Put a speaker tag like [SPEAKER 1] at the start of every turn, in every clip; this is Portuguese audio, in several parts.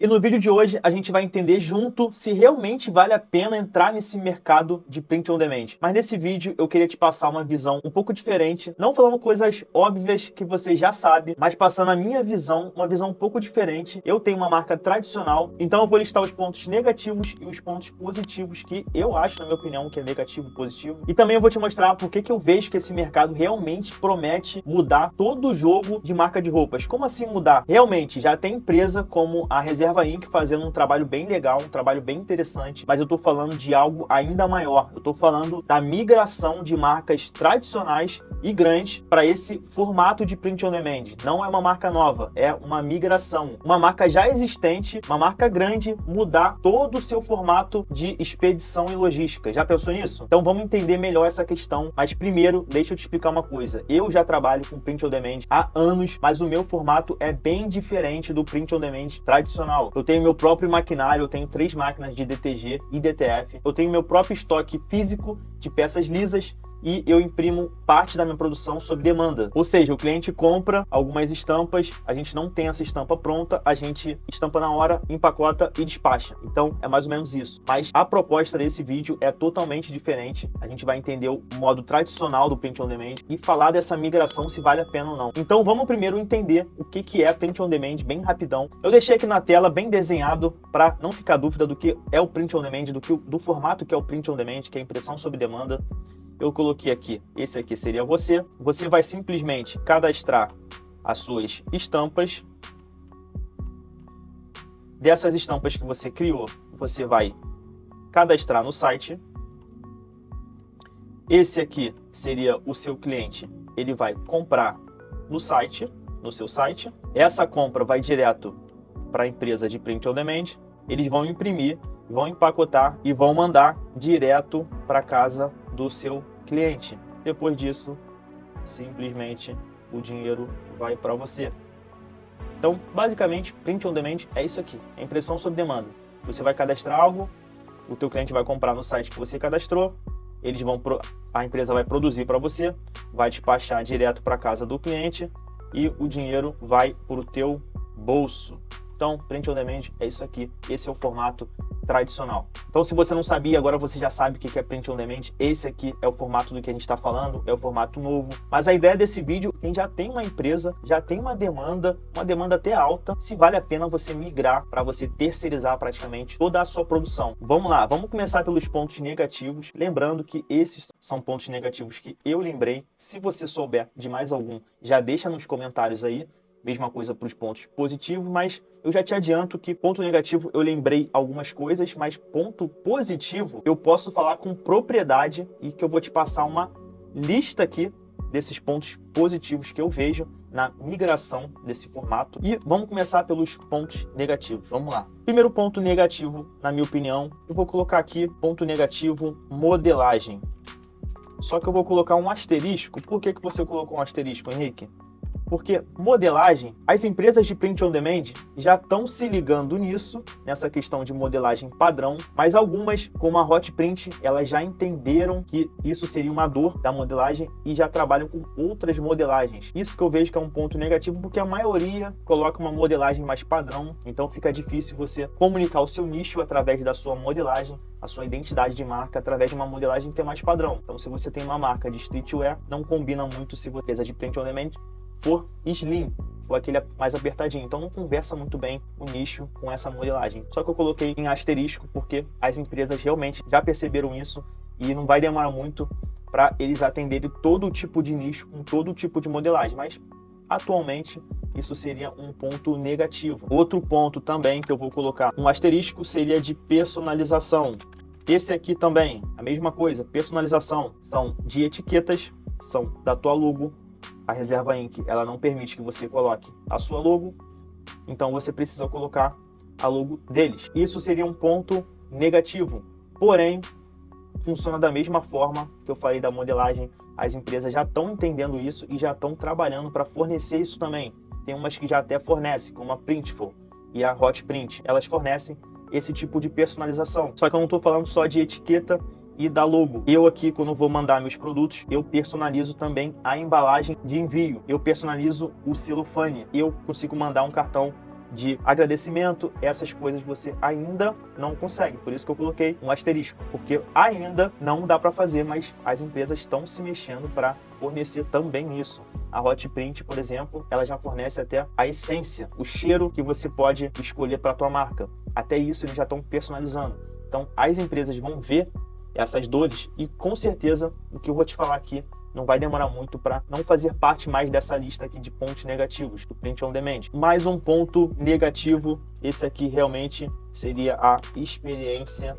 [SPEAKER 1] E no vídeo de hoje a gente vai entender junto se realmente vale a pena entrar nesse mercado de print on demand. Mas nesse vídeo eu queria te passar uma visão um pouco diferente, não falando coisas óbvias que você já sabe, mas passando a minha visão, uma visão um pouco diferente. Eu tenho uma marca tradicional, então eu vou listar os pontos negativos e os pontos positivos que eu acho, na minha opinião, que é negativo e positivo. E também eu vou te mostrar por que eu vejo que esse mercado realmente promete mudar todo o jogo de marca de roupas. Como assim mudar? Realmente, já tem empresa como a Reserva Inc. fazendo um trabalho bem legal, um trabalho bem interessante, mas eu tô falando de algo ainda maior. Eu tô falando da migração de marcas tradicionais e grandes para esse formato de print on demand. Não é uma marca nova, é uma migração. Uma marca já existente, uma marca grande, mudar todo o seu formato de expedição e logística. Já pensou nisso? Então vamos entender melhor essa questão, mas primeiro, deixa eu te explicar uma coisa. Eu já trabalho com print on demand há anos, mas o meu formato é bem diferente do print on demand tradicional. Eu tenho meu próprio maquinário, eu tenho 3 máquinas de DTG e DTF, eu tenho meu próprio estoque físico de peças lisas e eu imprimo parte da minha produção sob demanda. Ou seja, o cliente compra algumas estampas, a gente não tem essa estampa pronta, a gente estampa na hora, empacota e despacha. Então é mais ou menos isso. Mas a proposta desse vídeo é totalmente diferente. A gente vai entender o modo tradicional do print on demand e falar dessa migração, se vale a pena ou não. Então vamos primeiro entender o que é print on demand, bem rapidão. Eu deixei aqui na tela bem desenhado para não ficar dúvida do que é o print on demand, do formato que é o print on demand, que é a impressão sob demanda. Eu coloquei aqui, esse aqui seria você. Você vai simplesmente cadastrar as suas estampas. Dessas estampas que você criou, você vai cadastrar no site. Esse aqui seria o seu cliente. Ele vai comprar no site, no seu site. Essa compra vai direto para a empresa de print on demand. Eles vão imprimir, vão empacotar e vão mandar direto para casa do seu cliente. Depois disso, simplesmente o dinheiro vai para você. Então, basicamente, print on demand é isso aqui, é impressão sob demanda. Você vai cadastrar algo, o teu cliente vai comprar no site que você cadastrou, a empresa vai produzir para você, vai despachar direto para casa do cliente e o dinheiro vai para o teu bolso. Então, print on demand é isso aqui, esse é o formato tradicional. Então, se você não sabia, agora você já sabe o que é print on demand. Esse aqui é o formato do que a gente está falando, é o formato novo. Mas a ideia desse vídeo, quem já tem uma empresa, já tem uma demanda até alta, se vale a pena você migrar para você terceirizar praticamente toda a sua produção. Vamos lá, vamos começar pelos pontos negativos. Lembrando que esses são pontos negativos que eu lembrei. Se você souber de mais algum, já deixa nos comentários aí. Mesma coisa para os pontos positivos, mas eu já te adianto que ponto negativo eu lembrei algumas coisas, mas ponto positivo eu posso falar com propriedade e que eu vou te passar uma lista aqui desses pontos positivos que eu vejo na migração desse formato. E vamos começar pelos pontos negativos. Vamos lá. Primeiro ponto negativo, na minha opinião, eu vou colocar aqui ponto negativo, modelagem. Só que eu vou colocar um asterisco. Por que você colocou um asterisco, Henrique? Porque modelagem, as empresas de print on demand já estão se ligando nisso, nessa questão de modelagem padrão, mas algumas, como a Hotprint, elas já entenderam que isso seria uma dor da modelagem e já trabalham com outras modelagens. Isso que eu vejo que é um ponto negativo, porque a maioria coloca uma modelagem mais padrão, então fica difícil você comunicar o seu nicho através da sua modelagem, a sua identidade de marca, através de uma modelagem que é mais padrão. Então, se você tem uma marca de streetwear, não combina muito se você é de print on demand for slim, ou aquele mais apertadinho. Então não conversa muito bem o nicho com essa modelagem. Só que eu coloquei em asterisco porque as empresas realmente já perceberam isso e não vai demorar muito para eles atenderem todo tipo de nicho com todo tipo de modelagem. Mas atualmente isso seria um ponto negativo. Outro ponto também que eu vou colocar um asterisco seria de personalização. Esse aqui também, a mesma coisa, personalização. São de etiquetas, são da tua logo. A Reserva Inc. ela não permite que você coloque a sua logo, então você precisa colocar a logo deles. Isso seria um ponto negativo, porém, funciona da mesma forma que eu falei da modelagem. As empresas já estão entendendo isso e já estão trabalhando para fornecer isso também. Tem umas que já até fornecem, como a Printful e a Hotprint. Elas fornecem esse tipo de personalização. Só que eu não estou falando só de etiqueta e da logo. Eu aqui, quando vou mandar meus produtos, eu personalizo também a embalagem de envio. Eu personalizo o celofane. Eu consigo mandar um cartão de agradecimento, essas coisas você ainda não consegue. Por isso que eu coloquei um asterisco, porque ainda não dá para fazer, mas as empresas estão se mexendo para fornecer também isso. A Hotprint, por exemplo, ela já fornece até a essência, o cheiro que você pode escolher para a tua marca. Até isso eles já estão personalizando. Então as empresas vão ver essas dores e com certeza o que eu vou te falar aqui não vai demorar muito para não fazer parte mais dessa lista aqui de pontos negativos do Print on Demand. Mais um ponto negativo, esse aqui realmente seria a experiência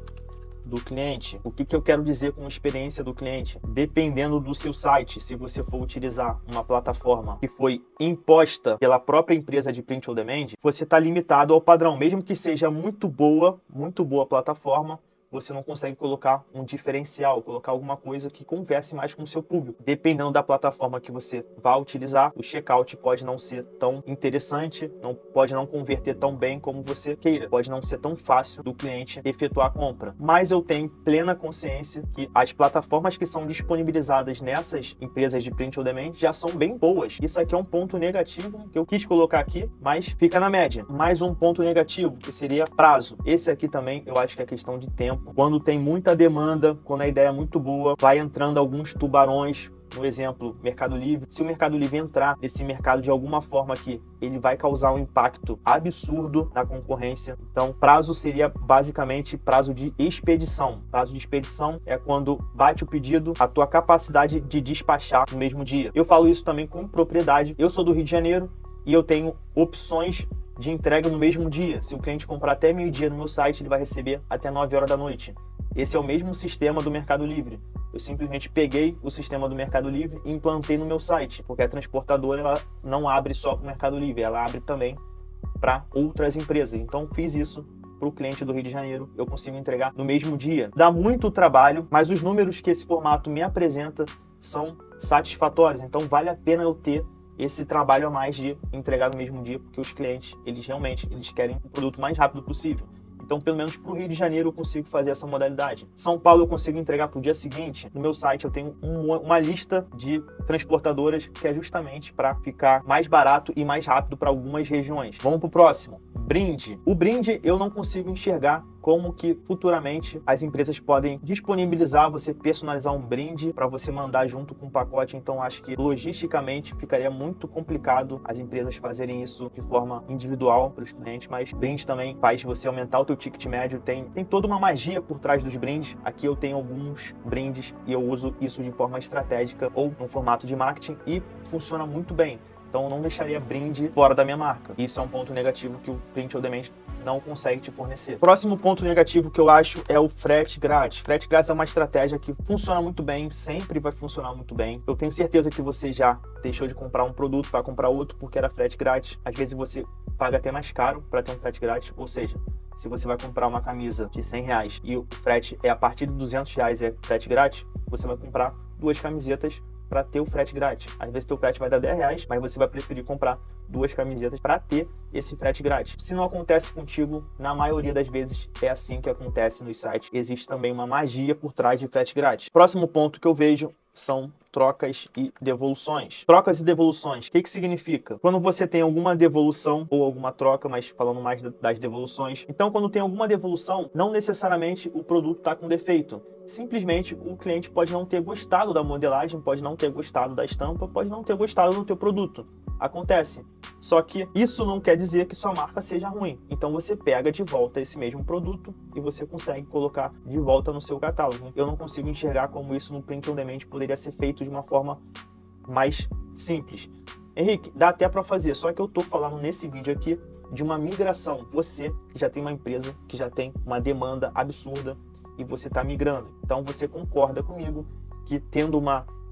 [SPEAKER 1] do cliente. O que eu quero dizer com experiência do cliente? Dependendo do seu site, se você for utilizar uma plataforma que foi imposta pela própria empresa de Print on Demand, você está limitado ao padrão. Mesmo que seja muito boa a plataforma, você não consegue colocar um diferencial, colocar alguma coisa que converse mais com o seu público. Dependendo da plataforma que você vai utilizar, o checkout pode não ser tão interessante, pode não converter tão bem como você queira, pode não ser tão fácil do cliente efetuar a compra. Mas eu tenho plena consciência que as plataformas que são disponibilizadas nessas empresas de Print on Demand já são bem boas. Isso aqui é um ponto negativo que eu quis colocar aqui, mas fica na média. Mais um ponto negativo, que seria prazo. Esse aqui também eu acho que é questão de tempo. Quando tem muita demanda, quando a ideia é muito boa, vai entrando alguns tubarões, no exemplo, Mercado Livre. Se o Mercado Livre entrar nesse mercado de alguma forma aqui, ele vai causar um impacto absurdo na concorrência. Então, prazo seria basicamente prazo de expedição. Prazo de expedição é quando bate o pedido, a tua capacidade de despachar no mesmo dia. Eu falo isso também com propriedade. Eu sou do Rio de Janeiro e eu tenho opções de entrega no mesmo dia. Se o cliente comprar até meio-dia no meu site, ele vai receber até 9 horas da noite. Esse é o mesmo sistema do Mercado Livre. Eu simplesmente peguei o sistema do Mercado Livre e implantei no meu site, porque a transportadora ela não abre só para o Mercado Livre, ela abre também para outras empresas. Então fiz isso para o cliente do Rio de Janeiro, eu consigo entregar no mesmo dia. Dá muito trabalho, mas os números que esse formato me apresenta são satisfatórios, então vale a pena eu ter esse trabalho a mais de entregar no mesmo dia, porque os clientes, eles querem o produto mais rápido possível. Então, pelo menos para o Rio de Janeiro, eu consigo fazer essa modalidade. São Paulo, eu consigo entregar para o dia seguinte. No meu site, eu tenho uma lista de transportadoras que é justamente para ficar mais barato e mais rápido para algumas regiões. Vamos para o próximo. Brinde. O brinde, eu não consigo enxergar como que futuramente as empresas podem disponibilizar, você personalizar um brinde para você mandar junto com o pacote. Então acho que logisticamente ficaria muito complicado as empresas fazerem isso de forma individual para os clientes, mas brinde também faz você aumentar o teu ticket médio, tem toda uma magia por trás dos brindes. Aqui eu tenho alguns brindes e eu uso isso de forma estratégica ou no formato de marketing e funciona muito bem. Então eu não deixaria brinde fora da minha marca. Isso é um ponto negativo que o Print on Demand não consegue te fornecer. Próximo ponto negativo que eu acho é o frete grátis. Frete grátis é uma estratégia que funciona muito bem, sempre vai funcionar muito bem. Eu tenho certeza que você já deixou de comprar um produto para comprar outro porque era frete grátis. Às vezes você paga até mais caro para ter um frete grátis, ou seja, se você vai comprar uma camisa de R$100 e o frete é a partir de R$200 é frete grátis, você vai comprar 2 camisetas para ter o frete grátis. Às vezes teu frete vai dar R$10, mas você vai preferir comprar 2 camisetas para ter esse frete grátis. Se não acontece contigo, na maioria das vezes é assim que acontece nos sites. Existe também uma magia por trás de frete grátis. Próximo ponto que eu vejo são trocas e devoluções. Trocas e devoluções, o que significa? Quando você tem alguma devolução ou alguma troca, mas falando mais das devoluções. Então, quando tem alguma devolução, não necessariamente o produto está com defeito. Simplesmente o cliente pode não ter gostado da modelagem, pode não ter gostado da estampa, pode não ter gostado do teu produto. Acontece. Só que isso não quer dizer que sua marca seja ruim. Então você pega de volta esse mesmo produto e você consegue colocar de volta no seu catálogo. Eu não consigo enxergar como isso no Print on Demand poderia ser feito de uma forma mais simples. Henrique, dá até para fazer, só que eu estou falando nesse vídeo aqui de uma migração. Você já tem uma empresa que já tem uma demanda absurda e você está migrando. Então você concorda comigo que tendo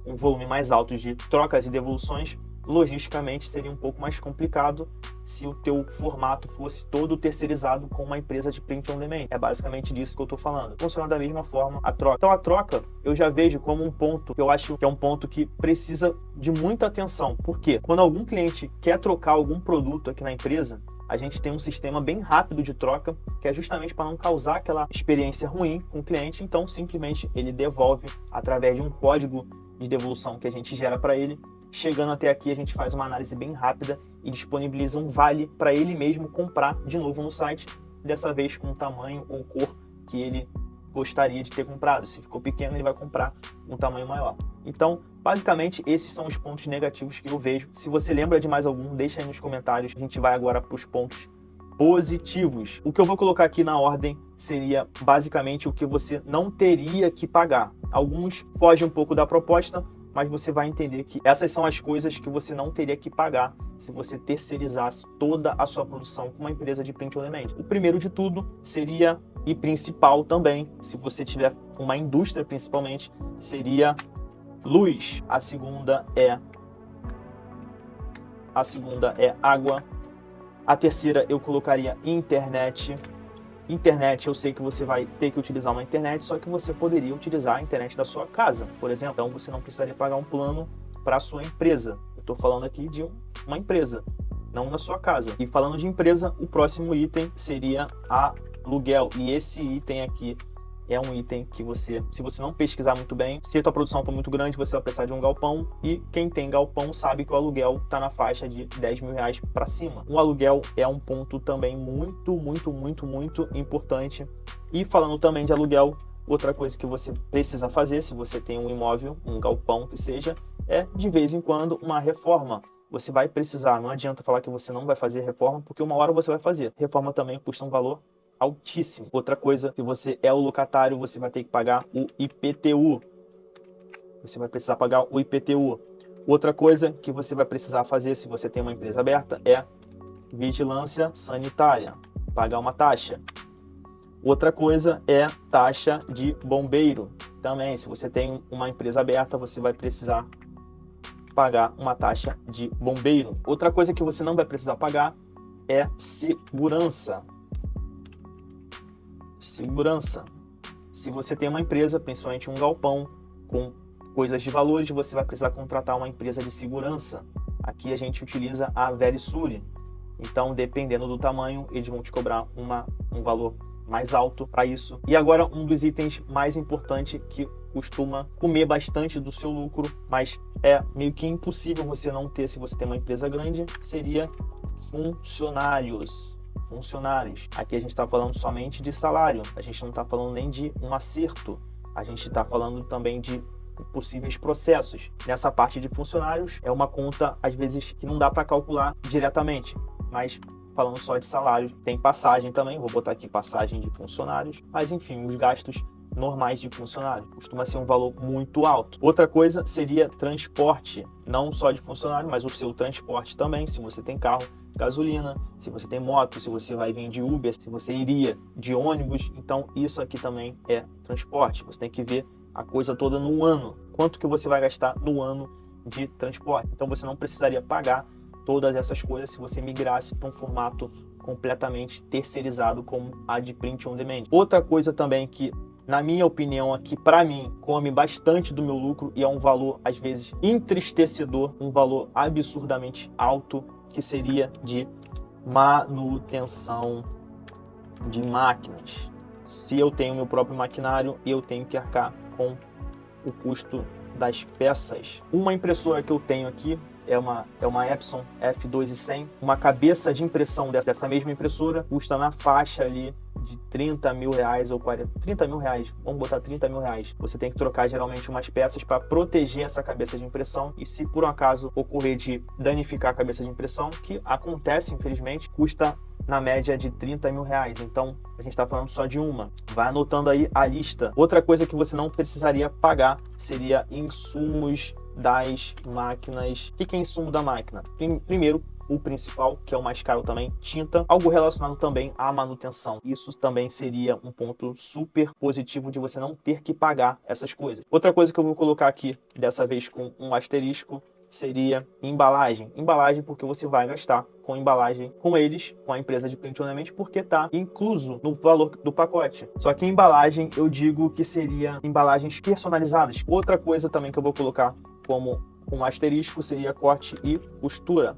[SPEAKER 1] um volume mais alto de trocas e devoluções, logisticamente seria um pouco mais complicado se o teu formato fosse todo terceirizado com uma empresa de Print on Demand. É basicamente disso que eu estou falando. Funciona da mesma forma a troca. Então a troca eu já vejo como um ponto que eu acho que é um ponto que precisa de muita atenção. Por quê? Quando algum cliente quer trocar algum produto aqui na empresa, a gente tem um sistema bem rápido de troca, que é justamente para não causar aquela experiência ruim com o cliente. Então simplesmente ele devolve através de um código de devolução que a gente gera para ele. chegando até aqui, a gente faz uma análise bem rápida e disponibiliza um vale para ele mesmo comprar de novo no site, dessa vez com o tamanho ou cor que ele gostaria de ter comprado. Se ficou pequeno, ele vai comprar um tamanho maior. Então, basicamente, esses são os pontos negativos que eu vejo. Se você lembra de mais algum, deixa aí nos comentários. A gente vai agora para os pontos positivos. O que eu vou colocar aqui na ordem seria basicamente o que você não teria que pagar. Alguns fogem um pouco da proposta, mas você vai entender que essas são as coisas que você não teria que pagar se você terceirizasse toda a sua produção com uma empresa de print on demand. O primeiro de tudo seria, e principal também, se você tiver uma indústria principalmente, seria luz. A segunda é água. A terceira eu colocaria internet. Internet, eu sei que você vai ter que utilizar uma internet, só que você poderia utilizar a internet da sua casa, por exemplo. Então você não precisaria pagar um plano para a sua empresa. Eu estou falando aqui de uma empresa, não na sua casa. E falando de empresa, o próximo item seria aluguel. E esse item aqui é um item que você, se você não pesquisar muito bem, se a tua produção for muito grande, você vai precisar de um galpão, e quem tem galpão sabe que o aluguel está na faixa de 10 mil reais para cima. O aluguel é um ponto também muito importante. E falando também de aluguel, outra coisa que você precisa fazer, se você tem um imóvel, um galpão que seja, é de vez em quando uma reforma. Você vai precisar, não adianta falar que você não vai fazer reforma, porque uma hora você vai fazer. Reforma também custa um valor altíssimo. Outra coisa, se você é o locatário, você vai ter que pagar o IPTU. Você vai precisar pagar o IPTU. Outra coisa que você vai precisar fazer se você tem uma empresa aberta é vigilância sanitária, pagar uma taxa. Outra coisa é taxa de bombeiro. Também, se você tem uma empresa aberta, você vai precisar pagar uma taxa de bombeiro. Outra coisa que você não vai precisar pagar é segurança. Segurança. Se você tem uma empresa, principalmente um galpão, com coisas de valores, você vai precisar contratar uma empresa de segurança. Aqui a gente utiliza a Verisure. Então, dependendo do tamanho, eles vão te cobrar um valor mais alto para isso. E agora, um dos itens mais importantes que costuma comer bastante do seu lucro, mas é meio que impossível você não ter se você tem uma empresa grande, seria funcionários. Funcionários. Aqui a gente está falando somente de salário, a gente não está falando nem de um acerto, a gente está falando também de possíveis processos. Nessa parte de funcionários, é uma conta, às vezes, que não dá para calcular diretamente, mas falando só de salário, tem passagem também, vou botar aqui passagem de funcionários, mas enfim, os gastos normais de funcionário, costuma ser um valor muito alto. Outra coisa seria transporte, não só de funcionário, mas o seu transporte também, se você tem carro, gasolina, se você tem moto, se você vai vir de Uber, se você iria de ônibus, então isso aqui também é transporte. Você tem que ver a coisa toda no ano, quanto que você vai gastar no ano de transporte. Então você não precisaria pagar todas essas coisas se você migrasse para um formato completamente terceirizado como a de print on demand. Outra coisa também que, na minha opinião aqui, para mim, come bastante do meu lucro e é um valor, às vezes, entristecedor, um valor absurdamente alto, que seria de manutenção de máquinas. Se eu tenho meu próprio maquinário, eu tenho que arcar com o custo das peças. Uma impressora que eu tenho aqui é uma Epson F2100. Uma cabeça de impressão dessa mesma impressora custa na faixa ali de 30 mil reais ou 30 mil reais, vamos botar 30 mil reais. Você tem que trocar geralmente umas peças para proteger essa cabeça de impressão, e se por um acaso ocorrer de danificar a cabeça de impressão, que acontece infelizmente, custa na média de 30 mil reais. Então a gente está falando só de uma. Vai anotando aí a lista. Outra coisa que você não precisaria pagar seria insumos das máquinas. O que é insumo da máquina? Primeiro, o principal, que é o mais caro também, tinta, algo relacionado também à manutenção. Isso também seria um ponto super positivo de você não ter que pagar essas coisas. Outra coisa que eu vou colocar aqui, dessa vez com um asterisco, seria embalagem. Embalagem porque você vai gastar com embalagem com eles, com a empresa de print on demand, porque está incluso no valor do pacote. Só que embalagem eu digo que seria embalagens personalizadas. Outra coisa também que eu vou colocar como um asterisco seria corte e costura.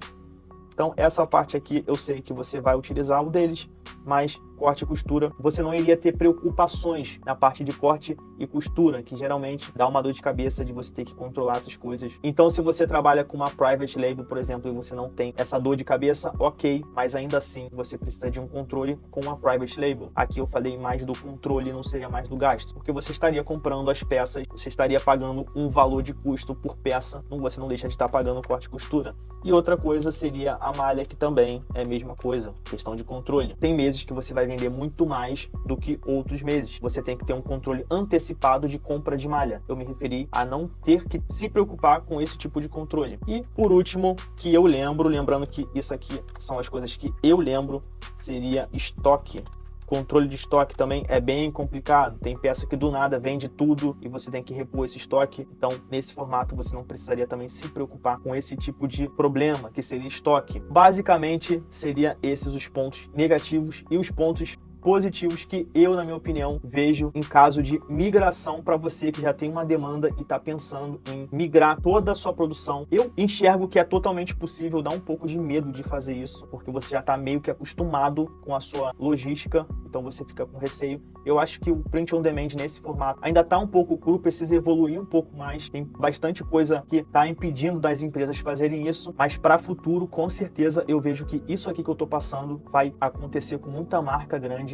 [SPEAKER 1] Então essa parte aqui eu sei que você vai utilizar o deles, mas corte e costura, você não iria ter preocupações na parte de corte e costura, que geralmente dá uma dor de cabeça de você ter que controlar essas coisas. Então, se você trabalha com uma private label, por exemplo, e você não tem essa dor de cabeça, ok, mas ainda assim você precisa de um controle com uma private label. Aqui eu falei mais do controle, não seria mais do gasto, porque você estaria comprando as peças, você estaria pagando um valor de custo por peça, você não deixa de estar pagando corte e costura. E outra coisa seria a malha, que também é a mesma coisa, questão de controle. Tem meses que você vai vender muito mais do que outros meses. Você tem que ter um controle antecipado de compra de malha. Eu me referi a não ter que se preocupar com esse tipo de controle. E por último, que eu lembro, lembrando que isso aqui são as coisas que eu lembro, seria estoque. Controle de estoque também é bem complicado. Tem peça que do nada vende tudo e você tem que repor esse estoque. Então, nesse formato, você não precisaria também se preocupar com esse tipo de problema, que seria estoque. Basicamente, seria esses os pontos negativos e os pontos positivos que eu, na minha opinião, vejo em caso de migração para você que já tem uma demanda e está pensando em migrar toda a sua produção. Eu enxergo que é totalmente possível, dá um pouco de medo de fazer isso, porque você já está meio que acostumado com a sua logística, então você fica com receio. Eu acho que o print on demand nesse formato ainda está um pouco cru, precisa evoluir um pouco mais. Tem bastante coisa que está impedindo das empresas fazerem isso, mas para futuro, com certeza, eu vejo que isso aqui que eu estou passando vai acontecer com muita marca grande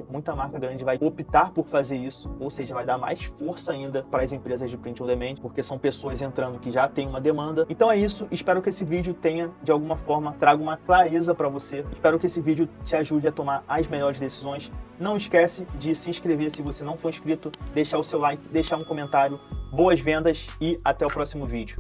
[SPEAKER 1] vai optar por fazer isso, ou seja, vai dar mais força ainda para as empresas de print on demand, porque são pessoas entrando que já têm uma demanda. Então é isso, espero que esse vídeo tenha, de alguma forma, traga uma clareza para você. Espero que esse vídeo te ajude a tomar as melhores decisões. Não esquece de se inscrever se você não for inscrito, deixar o seu like, deixar um comentário. Boas vendas e até o próximo vídeo.